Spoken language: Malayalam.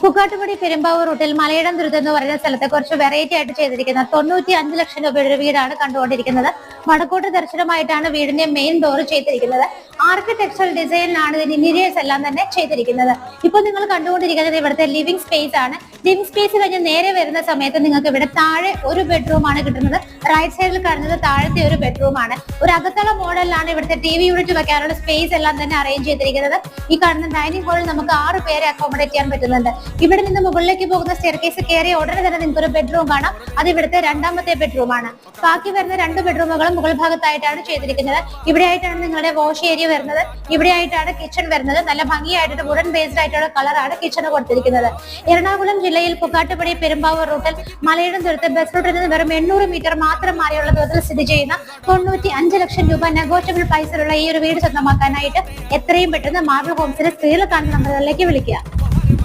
പുക്കാട്ടുപടി പെരുമ്പാവൂർ റൂട്ടിൽ മലയിടം ദുരിതം എന്ന് പറയുന്ന സ്ഥലത്തെ കുറച്ച് വെറൈറ്റി ആയിട്ട് ചെയ്തിരിക്കുന്ന 95 ലക്ഷം രൂപയുടെ വീടാണ് കണ്ടുകൊണ്ടിരിക്കുന്നത്. വടക്കോട്ട് ദർശനമായിട്ടാണ് വീടിന്റെ മെയിൻ ഡോർ ചെയ്തിരിക്കുന്നത്. ആർക്കിടെക്ചറൽ ഡിസൈനിലാണ് ഇതിന്റെ ഇന്റീരിയേഴ്സ് എല്ലാം തന്നെ ചെയ്തിരിക്കുന്നത്. ഇപ്പോൾ നിങ്ങൾ കണ്ടുകൊണ്ടിരിക്കുന്നത് ഇവിടുത്തെ ലിവിംഗ് സ്പേസ് ആണ്. ലിവിംഗ് സ്പേസ് കഴിഞ്ഞ് നേരെ വരുന്ന സമയത്ത് നിങ്ങൾക്ക് ഇവിടെ താഴെ ഒരു ബെഡ്റൂം ആണ് കിട്ടുന്നത്. റൈറ്റ് സൈഡിൽ കാണുന്നത് താഴത്തെ ഒരു ബെഡ്റൂം ആണ്. ഒരു അകത്തള മോഡലിലാണ് ഇവിടുത്തെ TV യൂണിറ്റ് വെക്കാനുള്ള സ്പേസ് എല്ലാം തന്നെ അറേഞ്ച് ചെയ്തിരിക്കുന്നത്. ഈ കാണുന്ന ഡൈനിങ് ഹാളിൽ നമുക്ക് 6 പേരെ അക്കോമഡേറ്റ് ചെയ്യാൻ പറ്റുന്നുണ്ട്. ഇവിടെ നിന്ന് മുകളിലേക്ക് പോകുന്ന സ്റ്റെയർകേസ് കയറിയ ഉടനെ തന്നെ നിങ്ങൾക്ക് ഒരു ബെഡ്റൂം കാണാം. അത് ഇവിടുത്തെ രണ്ടാമത്തെ ബെഡ്റൂം ആണ്. ബാക്കി വരുന്ന 2 ബെഡ്റൂമുകളും മുകൾ ഭാഗത്തായിട്ടാണ് ചെയ്തിരിക്കുന്നത്. ഇവിടെ ആയിട്ടാണ് നിങ്ങളുടെ വാഷ് ഏരിയ വരുന്നത്. ഇവിടെ ആയിട്ടാണ് കിച്ചൺ വരുന്നത്. നല്ല ഭംഗിയായിട്ട് വുഡൻ ബേസ്ഡ് ആയിട്ടുള്ള കളറാണ് കിച്ചണ് കൊടുത്തിരിക്കുന്നത്. എറണാകുളം ജില്ലയിൽ പുക്കാട്ടുപടി പെരുമ്പാവൂർ റൂട്ടിൽ മലയിടം ദൂരത്ത് ബസ് റൂട്ടിൽ നിന്ന് വെറും 800 മീറ്റർ മാത്രം മാറിയുള്ള ദൂരത്തിൽ സ്ഥിതി ചെയ്യുന്ന 95 ലക്ഷം രൂപ നെഗോഷ്യബിൾ പ്രൈസിലുള്ള ഈ ഒരു വീട് സ്വന്തമാക്കാനായിട്ട് എത്രയും പെട്ടെന്ന് മാർബിൾ ഹോംസിലെ സ്ത്രീകൾ കാണുന്ന നമ്പറുകളിലേക്ക് വിളിക്കുക.